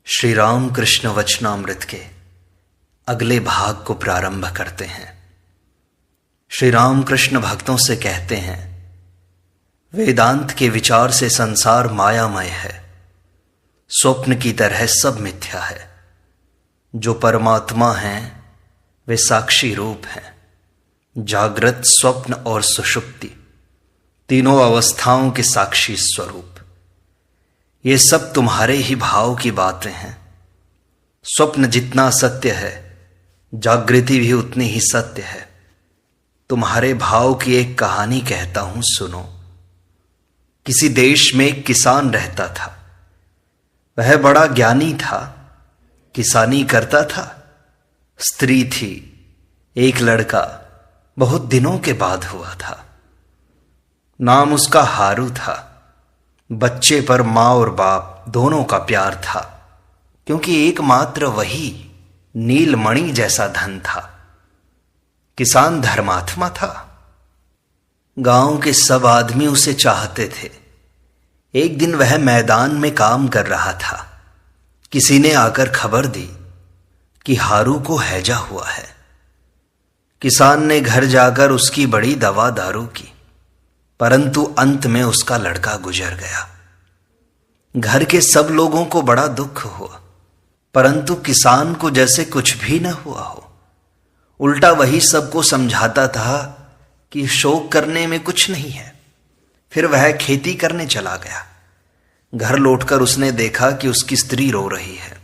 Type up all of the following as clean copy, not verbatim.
श्री राम कृष्ण वचनामृत के अगले भाग को प्रारंभ करते हैं। श्री राम कृष्ण भक्तों से कहते हैं, वेदांत के विचार से संसार मायामय है, स्वप्न की तरह सब मिथ्या है। जो परमात्मा हैं वे साक्षी रूप हैं। जागृत, स्वप्न और सुषुप्ति तीनों अवस्थाओं के साक्षी स्वरूप। ये सब तुम्हारे ही भाव की बातें हैं। स्वप्न जितना सत्य है, जागृति भी उतनी ही सत्य है। तुम्हारे भाव की एक कहानी कहता हूं, सुनो। किसी देश में एक किसान रहता था। वह बड़ा ज्ञानी था, किसानी करता था। स्त्री थी, एक लड़का बहुत दिनों के बाद हुआ था। नाम उसका हारू था। बच्चे पर माँ और बाप दोनों का प्यार था, क्योंकि एकमात्र वही नीलमणि जैसा धन था। किसान धर्मात्मा था। गांव के सब आदमी उसे चाहते थे। एक दिन वह मैदान में काम कर रहा था। किसी ने आकर खबर दी कि हारू को हैजा हुआ है। किसान ने घर जाकर उसकी बड़ी दवा दारू की, परंतु अंत में उसका लड़का गुजर गया। घर के सब लोगों को बड़ा दुख हुआ, परंतु किसान को जैसे कुछ भी न हुआ हो। उल्टा वही सबको समझाता था कि शोक करने में कुछ नहीं है। फिर वह खेती करने चला गया। घर लौटकर उसने देखा कि उसकी स्त्री रो रही है।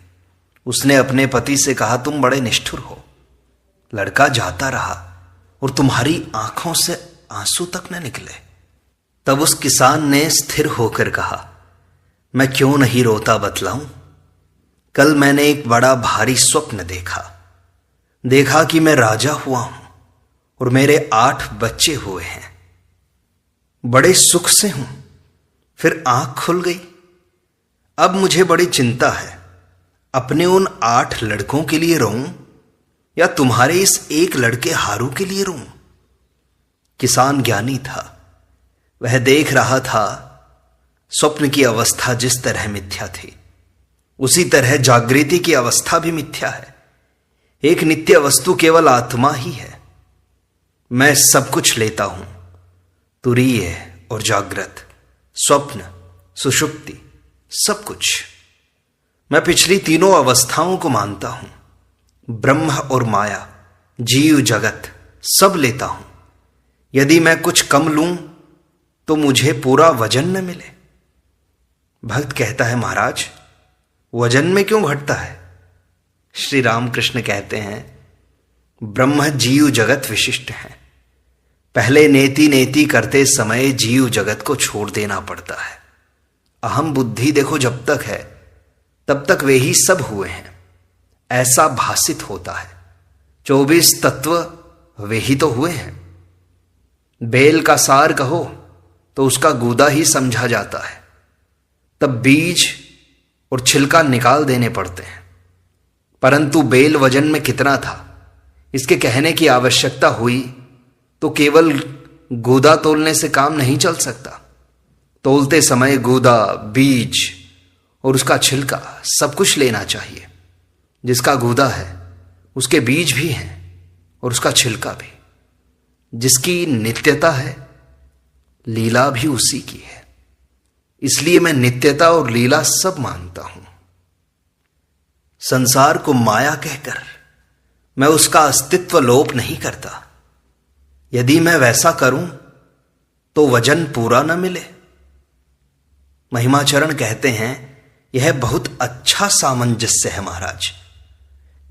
उसने अपने पति से कहा, तुम बड़े निष्ठुर हो। लड़का जाता रहा और तुम्हारी आंखों से आंसू तक न निकले। तब उस किसान ने स्थिर होकर कहा, मैं क्यों नहीं रोता बतलाऊं। कल मैंने एक बड़ा भारी स्वप्न देखा कि मैं राजा हुआ हूं और मेरे 8 बच्चे हुए हैं। बड़े सुख से हूं। फिर आंख खुल गई। अब मुझे बड़ी चिंता है, अपने उन 8 लड़कों के लिए रोऊं या तुम्हारे इस एक लड़के हारू के लिए रोऊं। किसान ज्ञानी था। वह देख रहा था स्वप्न की अवस्था जिस तरह मिथ्या थी, उसी तरह जागृति की अवस्था भी मिथ्या है। एक नित्य वस्तु केवल आत्मा ही है। मैं सब कुछ लेता हूं, तुरीय और जागृत, स्वप्न, सुषुप्ति, सब कुछ। मैं पिछली तीनों अवस्थाओं को मानता हूं। ब्रह्म और माया, जीव जगत सब लेता हूं। यदि मैं कुछ कम लूं तो मुझे पूरा वजन न मिले। भक्त कहता है, महाराज वजन में क्यों घटता है। श्री रामकृष्ण कहते हैं, ब्रह्म जीव जगत विशिष्ट है। पहले नेति नेति करते समय जीव जगत को छोड़ देना पड़ता है। अहम बुद्धि देखो जब तक है तब तक वे ही सब हुए हैं, ऐसा भासित होता है। 24 तत्व वे ही तो हुए हैं। बेल का सार कहो तो उसका गूदा ही समझा जाता है। तब बीज और छिलका निकाल देने पड़ते हैं। परंतु बेल वजन में कितना था, इसके कहने की आवश्यकता हुई तो केवल गूदा तोलने से काम नहीं चल सकता। तोलते समय गूदा, बीज और उसका छिलका सब कुछ लेना चाहिए। जिसका गूदा है उसके बीज भी हैं और उसका छिलका भी। जिसकी नित्यता है, लीला भी उसी की है। इसलिए मैं नित्यता और लीला सब मानता हूं। संसार को माया कहकर मैं उसका अस्तित्व लोप नहीं करता। यदि मैं वैसा करूं तो वजन पूरा न मिले। महिमाचरण कहते हैं, यह बहुत अच्छा सामंजस्य है महाराज।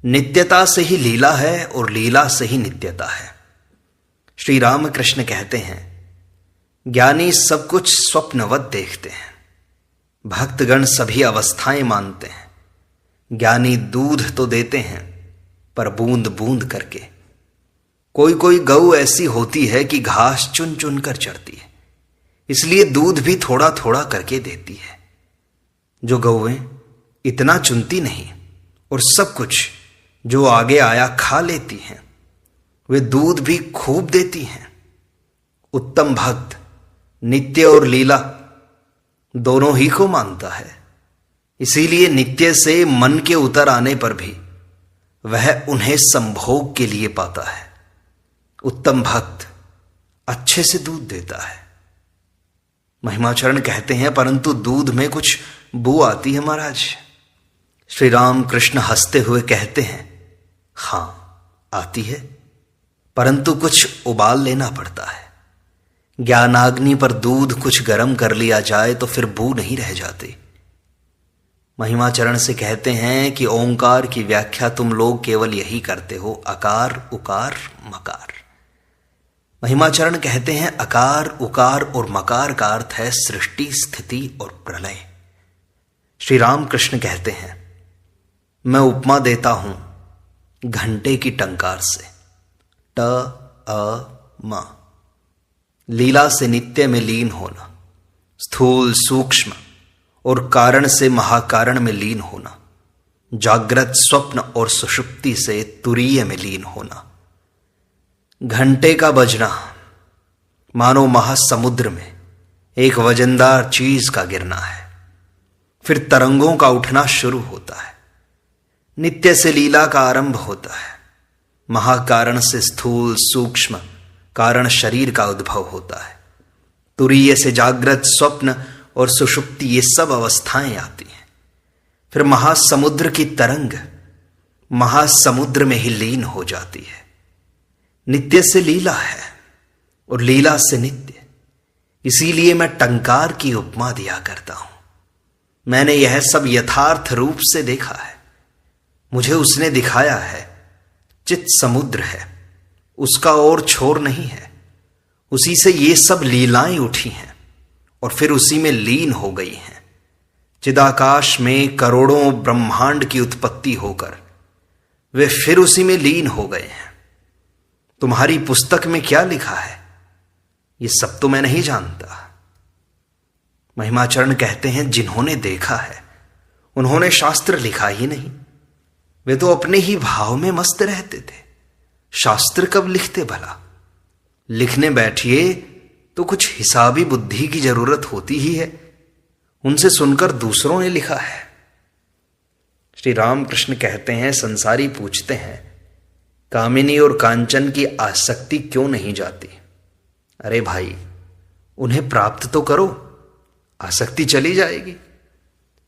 नित्यता से ही लीला है और लीला से ही नित्यता है। श्री रामकृष्ण कहते हैं, ज्ञानी सब कुछ स्वप्नवत देखते हैं। भक्तगण सभी अवस्थाएं मानते हैं। ज्ञानी दूध तो देते हैं, पर बूंद बूंद करके। कोई कोई गऊ ऐसी होती है कि घास चुन चुन कर चढ़ती है, इसलिए दूध भी थोड़ा थोड़ा करके देती है। जो गौएं इतना चुनती नहीं और सब कुछ जो आगे आया खा लेती हैं, वे दूध भी खूब देती हैं। उत्तम भक्त नित्य और लीला दोनों ही को मानता है। इसीलिए नित्य से मन के उतर आने पर भी वह उन्हें संभोग के लिए पाता है। उत्तम भक्त अच्छे से दूध देता है। महिमाचरण कहते हैं, परंतु दूध में कुछ बू आती है महाराज। श्री राम कृष्ण हंसते हुए कहते हैं, हां आती है, परंतु कुछ उबाल लेना पड़ता है। ज्ञानाग्नि पर दूध कुछ गर्म कर लिया जाए तो फिर बू नहीं रह जाती। महिमाचरण से कहते हैं कि ओंकार की व्याख्या तुम लोग केवल यही करते हो, अकार उकार मकार। महिमाचरण कहते हैं अकार उकार और मकार का अर्थ है सृष्टि स्थिति और प्रलय। श्री राम कृष्ण कहते हैं, मैं उपमा देता हूं घंटे की टंकार से। ट अ म, लीला से नित्य में लीन होना, स्थूल सूक्ष्म और कारण से महाकारण में लीन होना, जागृत स्वप्न और सुषुप्ति से तुरीय में लीन होना। घंटे का बजना मानो महासमुद्र में एक वजनदार चीज का गिरना है, फिर तरंगों का उठना शुरू होता है। नित्य से लीला का आरंभ होता है। महाकारण से स्थूल सूक्ष्म कारण शरीर का उद्भव होता है। तुरीय से जागृत स्वप्न और सुषुप्ति, ये सब अवस्थाएं आती हैं। फिर महासमुद्र की तरंग महासमुद्र में ही लीन हो जाती है। नित्य से लीला है और लीला से नित्य, इसीलिए मैं टंकार की उपमा दिया करता हूं। मैंने यह सब यथार्थ रूप से देखा है, मुझे उसने दिखाया है। चित समुद्र है, उसका और छोर नहीं है, उसी से ये सब लीलाएं उठी हैं और फिर उसी में लीन हो गई हैं। चिदाकाश में करोड़ों ब्रह्मांड की उत्पत्ति होकर वे फिर उसी में लीन हो गए हैं। तुम्हारी पुस्तक में क्या लिखा है ये सब तो मैं नहीं जानता। महिमाचरण कहते हैं, जिन्होंने देखा है उन्होंने शास्त्र लिखा ही नहीं, वे तो अपने ही भाव में मस्त रहते थे। शास्त्र कब लिखते भला? लिखने बैठिए तो कुछ हिसाबी बुद्धि की जरूरत होती ही है, उनसे सुनकर दूसरों ने लिखा है। श्री रामकृष्ण कहते हैं, संसारी पूछते हैं कामिनी और कांचन की आसक्ति क्यों नहीं जाती? अरे भाई, उन्हें प्राप्त तो करो, आसक्ति चली जाएगी।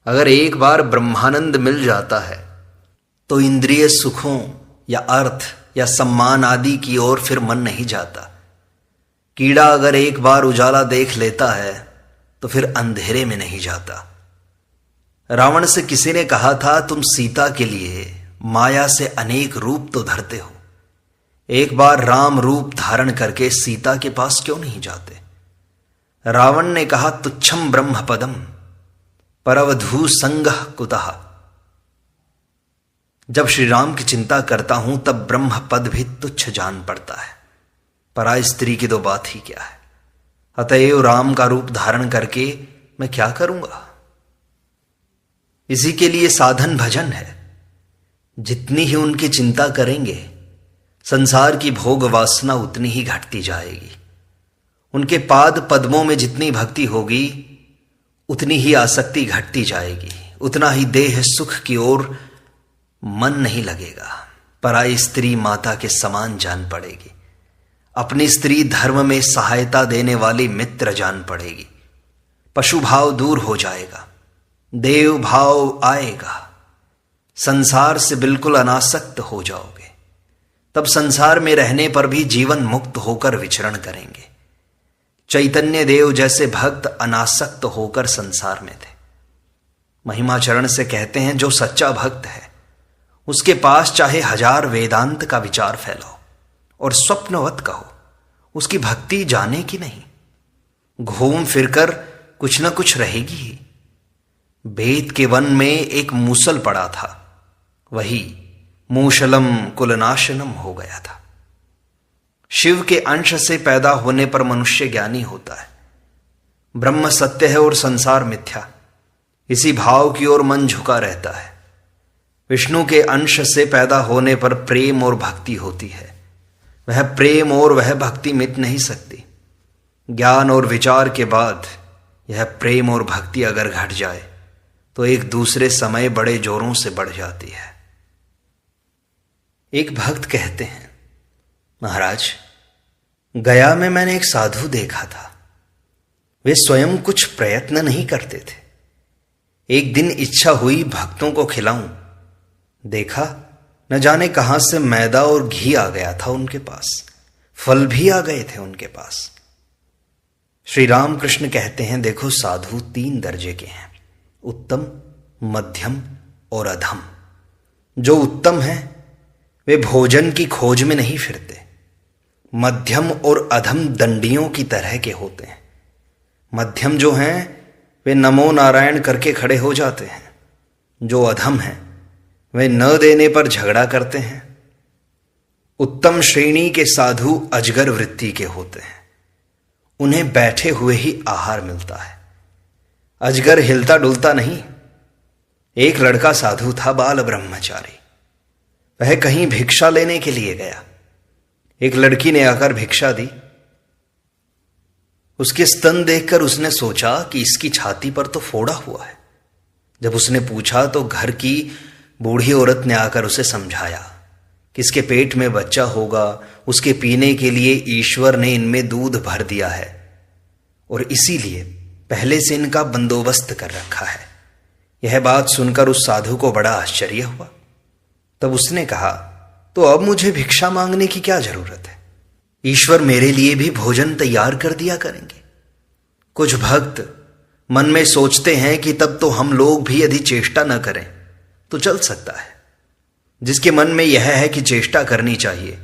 अगर एक बार ब्रह्मानंद मिल जाता है तो इंद्रिय सुखों या अर्थ या सम्मान आदि की ओर फिर मन नहीं जाता। कीड़ा अगर एक बार उजाला देख लेता है तो फिर अंधेरे में नहीं जाता। रावण से किसी ने कहा था, तुम सीता के लिए माया से अनेक रूप तो धरते हो, एक बार राम रूप धारण करके सीता के पास क्यों नहीं जाते? रावण ने कहा, तुच्छम ब्रह्म पदम परवधू संगः कुतः। जब श्री राम की चिंता करता हूं तब ब्रह्म पद भी तुच्छ जान पड़ता है, पराय स्त्री की तो बात ही क्या है। अतएव राम का रूप धारण करके मैं क्या करूंगा? इसी के लिए साधन भजन है। जितनी ही उनकी चिंता करेंगे संसार की भोग वासना उतनी ही घटती जाएगी। उनके पाद पद्मों में जितनी भक्ति होगी उतनी ही आसक्ति घटती जाएगी, उतना ही देह सुख की ओर मन नहीं लगेगा। पराई स्त्री माता के समान जान पड़ेगी, अपनी स्त्री धर्म में सहायता देने वाली मित्र जान पड़ेगी। पशु भाव दूर हो जाएगा, देव भाव आएगा, संसार से बिल्कुल अनासक्त हो जाओगे। तब संसार में रहने पर भी जीवन मुक्त होकर विचरण करेंगे। चैतन्य देव जैसे भक्त अनासक्त होकर संसार में थे। महिमाचरण से कहते हैं, जो सच्चा भक्त है उसके पास चाहे 1000 वेदांत का विचार फैलाओ और स्वप्नवत कहो, उसकी भक्ति जाने की नहीं, घूम फिरकर कुछ न कुछ रहेगी ही। बेत के वन में एक मूसल पड़ा था, वही मूशलम कुलनाशनम हो गया था। शिव के अंश से पैदा होने पर मनुष्य ज्ञानी होता है। ब्रह्म सत्य है और संसार मिथ्या, इसी भाव की ओर मन झुका रहता है। विष्णु के अंश से पैदा होने पर प्रेम और भक्ति होती है, वह प्रेम और वह भक्ति मिट नहीं सकती। ज्ञान और विचार के बाद यह प्रेम और भक्ति अगर घट जाए तो एक दूसरे समय बड़े जोरों से बढ़ जाती है। एक भक्त कहते हैं, महाराज, गया में मैंने एक साधु देखा था। वे स्वयं कुछ प्रयत्न नहीं करते थे। एक दिन इच्छा हुई भक्तों को खिलाऊं। देखा न जाने कहां से मैदा और घी आ गया था उनके पास, फल भी आ गए थे उनके पास। श्री राम कृष्ण कहते हैं, देखो साधु 3 दर्जे के हैं, उत्तम, मध्यम और अधम। जो उत्तम है वे भोजन की खोज में नहीं फिरते। मध्यम और अधम दंडियों की तरह के होते हैं। मध्यम जो हैं वे नमो नारायण करके खड़े हो जाते हैं। जो अधम हैं वे न देने पर झगड़ा करते हैं। उत्तम श्रेणी के साधु अजगर वृत्ति के होते हैं। उन्हें बैठे हुए ही आहार मिलता है। अजगर हिलता डुलता नहीं। एक लड़का साधु था, बाल ब्रह्मचारी। वह कहीं भिक्षा लेने के लिए गया। एक लड़की ने आकर भिक्षा दी। उसके स्तन देखकर उसने सोचा कि इसकी छाती पर तो फोड़ा हुआ है। जब उसने पूछा तो घर की बूढ़ी औरत ने आकर उसे समझाया कि इसके पेट में बच्चा होगा, उसके पीने के लिए ईश्वर ने इनमें दूध भर दिया है और इसीलिए पहले से इनका बंदोबस्त कर रखा है। यह बात सुनकर उस साधु को बड़ा आश्चर्य हुआ। तब उसने कहा, तो अब मुझे भिक्षा मांगने की क्या जरूरत है? ईश्वर मेरे लिए भी भोजन तैयार कर दिया करेंगे। कुछ भक्त मन में सोचते हैं कि तब तो हम लोग भी यदि चेष्टा न करें तो चल सकता है। जिसके मन में यह है कि चेष्टा करनी चाहिए,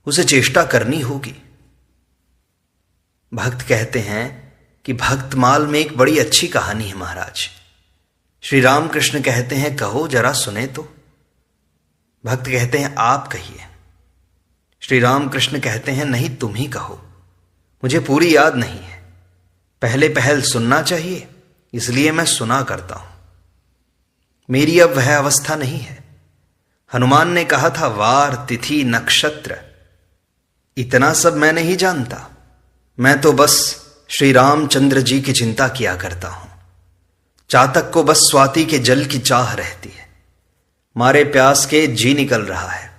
उसे चेष्टा करनी होगी। भक्त कहते हैं कि भक्तमाल में एक बड़ी अच्छी कहानी है महाराज। श्री राम कृष्ण कहते हैं, कहो जरा सुने तो। भक्त कहते हैं, आप कहिए। श्री राम कृष्ण कहते हैं, नहीं तुम ही कहो, मुझे पूरी याद नहीं है। पहले पहल सुनना चाहिए, इसलिए मैं सुना करता हूं। मेरी अब वह अवस्था नहीं है। हनुमान ने कहा था, वार, तिथि, नक्षत्र इतना सब मैं नहीं जानता। मैं तो बस श्री रामचंद्र जी की चिंता किया करता हूं। चातक को बस स्वाति के जल की चाह रहती है। मारे प्यास के जी निकल रहा है,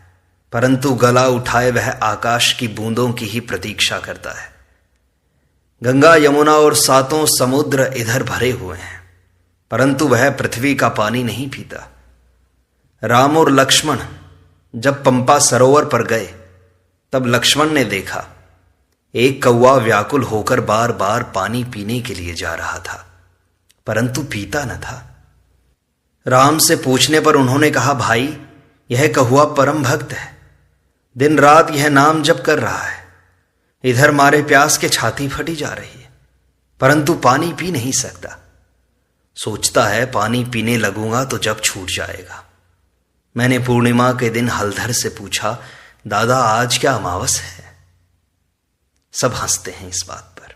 परंतु गला उठाए वह आकाश की बूंदों की ही प्रतीक्षा करता है। गंगा, यमुना और 7 समुद्र इधर भरे हुए हैं, परंतु वह पृथ्वी का पानी नहीं पीता। राम और लक्ष्मण जब पंपा सरोवर पर गए, तब लक्ष्मण ने देखा एक कौवा व्याकुल होकर बार बार पानी पीने के लिए जा रहा था, परंतु पीता न था। राम से पूछने पर उन्होंने कहा, भाई यह कौवा परम भक्त है, दिन रात यह नाम जप कर रहा है। इधर मारे प्यास के छाती फटी जा रही है, परंतु पानी पी नहीं सकता। सोचता है पानी पीने लगूंगा तो जब छूट जाएगा। मैंने पूर्णिमा के दिन हलधर से पूछा, दादा आज क्या अमावस है? सब हंसते हैं इस बात पर।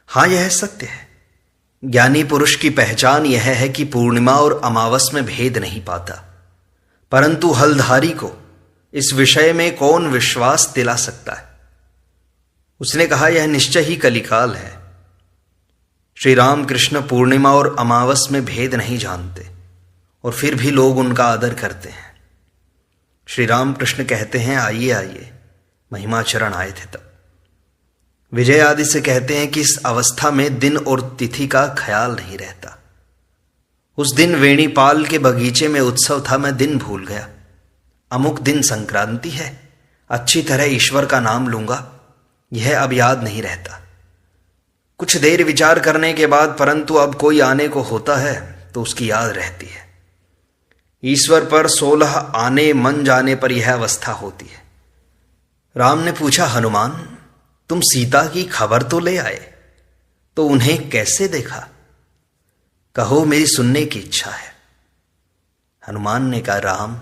हां, यह सत्य है। ज्ञानी पुरुष की पहचान यह है कि पूर्णिमा और अमावस में भेद नहीं पाता, परंतु हलधारी को इस विषय में कौन विश्वास दिला सकता है? उसने कहा, यह निश्चय ही कलिकाल है। श्री राम कृष्ण पूर्णिमा और अमावस में भेद नहीं जानते और फिर भी लोग उनका आदर करते हैं। श्री राम कृष्ण कहते हैं, आइए आइए, महिमाचरण आए थे तब। विजय आदि से कहते हैं कि इस अवस्था में दिन और तिथि का ख्याल नहीं रहता। उस दिन वेणीपाल के बगीचे में उत्सव था, मैं दिन भूल गया। अमुक दिन संक्रांति है, अच्छी तरह ईश्वर का नाम लूंगा, यह अब याद नहीं रहता। कुछ देर विचार करने के बाद, परंतु अब कोई आने को होता है तो उसकी याद रहती है। ईश्वर पर 16 आने मन जाने पर यह अवस्था होती है। राम ने पूछा, हनुमान तुम सीता की खबर तो ले आए, तो उन्हें कैसे देखा? कहो, मेरी सुनने की इच्छा है। हनुमान ने कहा, राम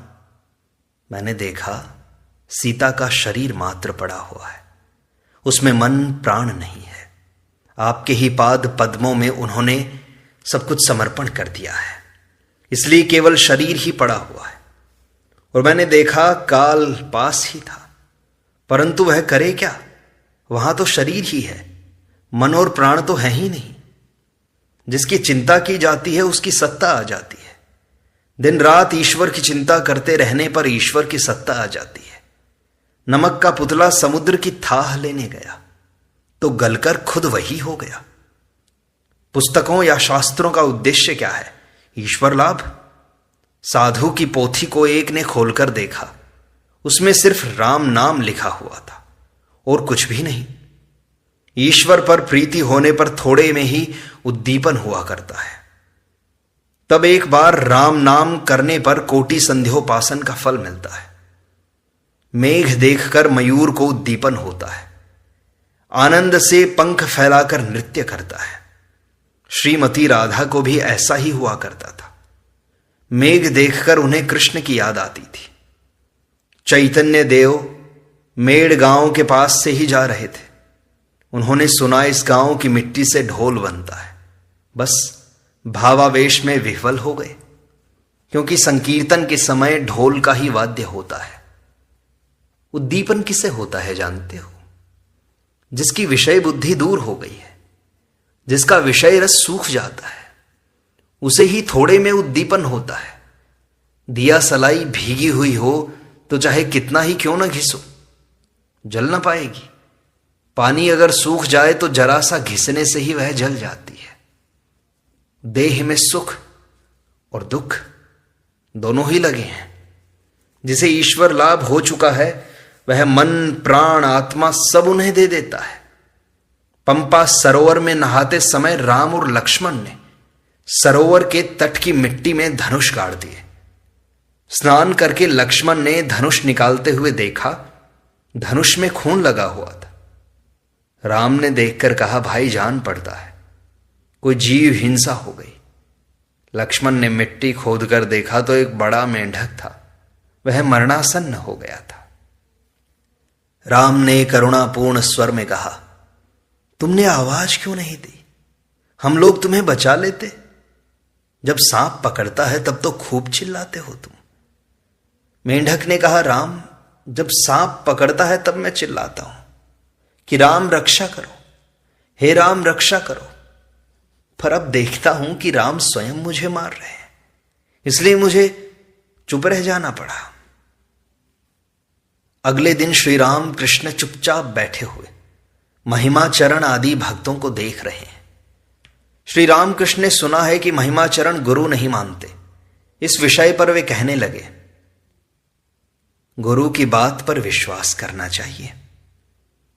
मैंने देखा सीता का शरीर मात्र पड़ा हुआ है, उसमें मन प्राण नहीं है। आपके ही पाद पद्मों में उन्होंने सब कुछ समर्पण कर दिया है, इसलिए केवल शरीर ही पड़ा हुआ है। और मैंने देखा काल पास ही था, परंतु वह करे क्या? वहां तो शरीर ही है, मन और प्राण तो है ही नहीं। जिसकी चिंता की जाती है उसकी सत्ता आ जाती है। दिन रात ईश्वर की चिंता करते रहने पर ईश्वर की सत्ता आ जाती है। नमक का पुतला समुद्र की थाह लेने गया तो गलकर खुद वही हो गया। पुस्तकों या शास्त्रों का उद्देश्य क्या है? ईश्वर लाभ। साधु की पोथी को एक ने खोलकर देखा, उसमें सिर्फ राम नाम लिखा हुआ था और कुछ भी नहीं। ईश्वर पर प्रीति होने पर थोड़े में ही उद्दीपन हुआ करता है। तब एक बार राम नाम करने पर कोटि संध्योपासन का फल मिलता है। मेघ देखकर मयूर को उद्दीपन होता है, आनंद से पंख फैलाकर नृत्य करता है। श्रीमती राधा को भी ऐसा ही हुआ करता था। मेघ देखकर उन्हें कृष्ण की याद आती थी। चैतन्य देव मेड़ गांव के पास से ही जा रहे थे। उन्होंने सुना इस गांव की मिट्टी से ढोल बनता है। बस भावावेश में विह्वल हो गए, क्योंकि संकीर्तन के समय ढोल का ही वाद्य होता है। उद्दीपन किसे होता है जानते हो? जिसकी विषय बुद्धि दूर हो गई है, जिसका विषय रस सूख जाता है, उसे ही थोड़े में उद्दीपन होता है। दिया सलाई भीगी हुई हो तो चाहे कितना ही क्यों ना घिसो, जल ना पाएगी। पानी अगर सूख जाए तो जरा सा घिसने से ही वह जल जाती है। देह में सुख और दुख दोनों ही लगे हैं। जिसे ईश्वर लाभ हो चुका है वह मन प्राण आत्मा सब उन्हें दे देता है। पंपा सरोवर में नहाते समय राम और लक्ष्मण ने सरोवर के तट की मिट्टी में धनुष गाड़ दिए। स्नान करके लक्ष्मण ने धनुष निकालते हुए देखा, धनुष में खून लगा हुआ था। राम ने देखकर कहा, भाई जान पड़ता है, कोई जीव हिंसा हो गई। लक्ष्मण ने मिट्टी खोदकर देखा तो एक बड़ा मेंढक था, वह मरणासन्न हो गया था। राम ने करुणापूर्ण स्वर में कहा, तुमने आवाज क्यों नहीं दी? हम लोग तुम्हें बचा लेते। जब सांप पकड़ता है तब तो खूब चिल्लाते हो तुम। मेंढक ने कहा, राम जब सांप पकड़ता है तब मैं चिल्लाता हूं कि राम रक्षा करो, हे राम रक्षा करो। पर अब देखता हूं कि राम स्वयं मुझे मार रहे हैं, इसलिए मुझे चुप रह जाना पड़ा। अगले दिन श्री राम कृष्ण चुपचाप बैठे हुए महिमाचरण आदि भक्तों को देख रहे हैं। श्री रामकृष्ण ने सुना है कि महिमाचरण गुरु नहीं मानते। इस विषय पर वे कहने लगे, गुरु की बात पर विश्वास करना चाहिए,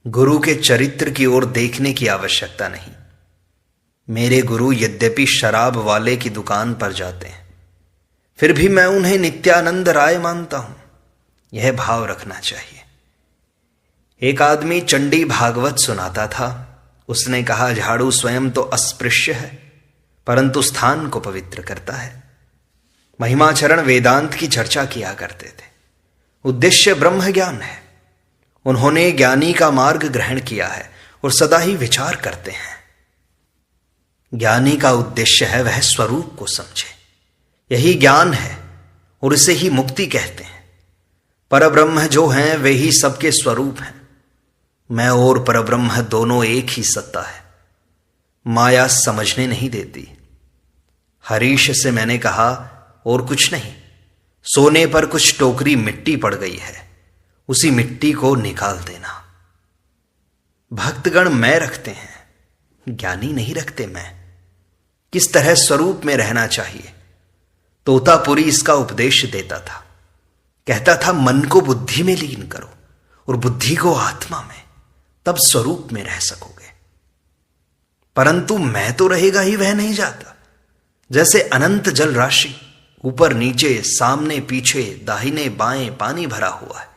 गुरु के चरित्र की ओर देखने की आवश्यकता नहीं। मेरे गुरु यद्यपि शराब वाले की दुकान पर जाते हैं, फिर भी मैं उन्हें नित्यानंद राय मानता हूं। यह भाव रखना चाहिए। एक आदमी चंडी भागवत सुनाता था। उसने कहा, झाड़ू स्वयं तो अस्पृश्य है, परंतु स्थान को पवित्र करता है। महिमाचरण वेदांत की चर्चा किया करते थे। उद्देश्य ब्रह्म ज्ञान है। उन्होंने ज्ञानी का मार्ग ग्रहण किया है और सदा ही विचार करते हैं। ज्ञानी का उद्देश्य है वह स्वरूप को समझे, यही ज्ञान है और इसे ही मुक्ति कहते हैं। परब्रह्म जो हैं वे ही सबके स्वरूप हैं। मैं और परब्रह्म दोनों एक ही सत्ता है। माया समझने नहीं देती। हरीश से मैंने कहा, और कुछ नहीं, सोने पर कुछ टोकरी मिट्टी पड़ गई है, उसी मिट्टी को निकाल देना। भक्तगण मैं रखते हैं, ज्ञानी नहीं रखते मैं। किस तरह स्वरूप में रहना चाहिए, तोतापुरी इसका उपदेश देता था। कहता था, मन को बुद्धि में लीन करो और बुद्धि को आत्मा में, तब स्वरूप में रह सकोगे। परंतु मैं तो रहेगा ही वह नहीं जाता। जैसे अनंत जल राशि ऊपर नीचे सामने पीछे दाहिने बाएं पानी भरा हुआ है,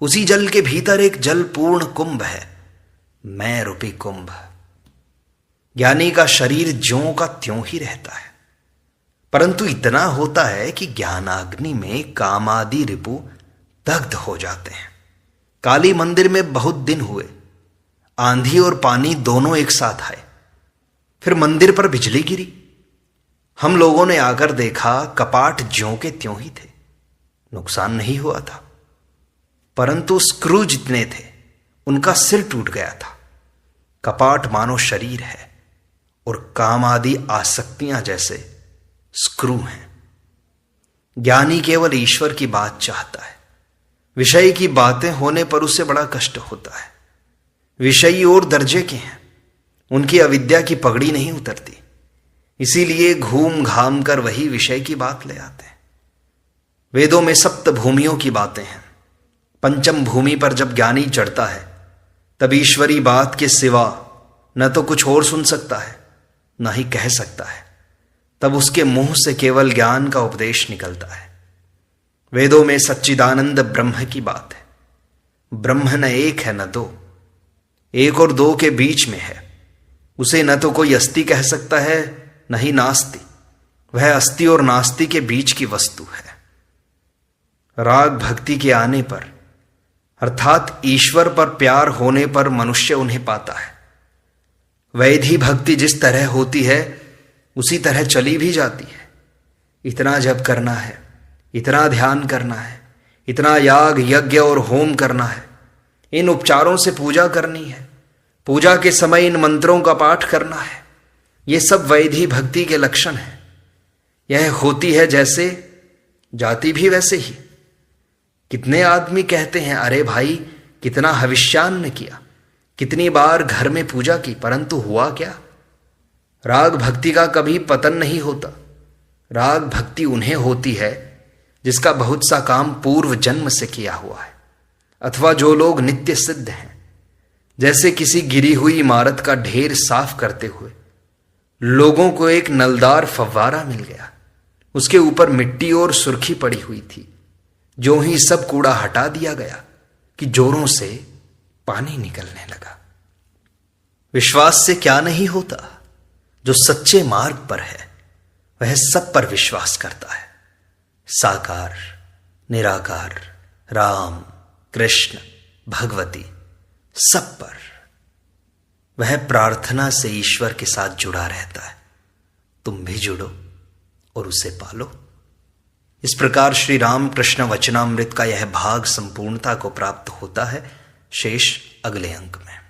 उसी जल के भीतर एक जल पूर्ण कुंभ है, मैं रूपी कुंभ। ज्ञानी का शरीर ज्यों का त्यों ही रहता है, परंतु इतना होता है कि ज्ञानाग्नि में कामादि रिपु दग्ध हो जाते हैं। काली मंदिर में बहुत दिन हुए, आंधी और पानी दोनों एक साथ आए, फिर मंदिर पर बिजली गिरी। हम लोगों ने आकर देखा, कपाट ज्यों के त्यों ही थे, नुकसान नहीं हुआ था, परंतु स्क्रू जितने थे उनका सिर टूट गया था। कपाट मानो शरीर है और काम आदि आसक्तियां जैसे स्क्रू हैं। ज्ञानी केवल ईश्वर की बात चाहता है। विषय की बातें होने पर उसे बड़ा कष्ट होता है। विषयी और दर्जे के हैं, उनकी अविद्या की पगड़ी नहीं उतरती, इसीलिए घूम घाम कर वही विषय की बात ले आते हैं। वेदों में सप्त भूमियों की बातें हैं। पंचम भूमि पर जब ज्ञानी चढ़ता है तब ईश्वरी बात के सिवा न तो कुछ और सुन सकता है न ही कह सकता है। तब उसके मुंह से केवल ज्ञान का उपदेश निकलता है। वेदों में सच्चिदानंद ब्रह्म की बात है। ब्रह्म न एक है न दो, एक और दो के बीच में है। उसे न तो कोई अस्ति कह सकता है न ही नास्ति, वह अस्ति और नास्ति के बीच की वस्तु है। राग भक्ति के आने पर अर्थात ईश्वर पर प्यार होने पर मनुष्य उन्हें पाता है। वैधि भक्ति जिस तरह होती है उसी तरह चली भी जाती है। इतना जप करना है, इतना ध्यान करना है, इतना याग यज्ञ और होम करना है, इन उपचारों से पूजा करनी है, पूजा के समय इन मंत्रों का पाठ करना है। ये सब वैधि भक्ति के लक्षण हैं। यह होती है जैसे, जाती भी वैसे ही। कितने आदमी कहते हैं, अरे भाई कितना हविष्यान्न किया, कितनी बार घर में पूजा की, परंतु हुआ क्या? राग भक्ति का कभी पतन नहीं होता। राग भक्ति उन्हें होती है जिसका बहुत सा काम पूर्व जन्म से किया हुआ है, अथवा जो लोग नित्य सिद्ध हैं। जैसे किसी गिरी हुई इमारत का ढेर साफ करते हुए लोगों को एक नलदार फव्वारा मिल गया, उसके ऊपर मिट्टी और सुर्खी पड़ी हुई थी। जो ही सब कूड़ा हटा दिया गया कि जोरों से पानी निकलने लगा। विश्वास से क्या नहीं होता? जो सच्चे मार्ग पर है वह सब पर विश्वास करता है। साकार, निराकार, राम, कृष्ण, भगवती, सब पर वह प्रार्थना से ईश्वर के साथ जुड़ा रहता है। तुम भी जुड़ो और उसे पालो। इस प्रकार श्री राम कृष्ण वचनामृत का यह भाग संपूर्णता को प्राप्त होता है। शेष अगले अंक में।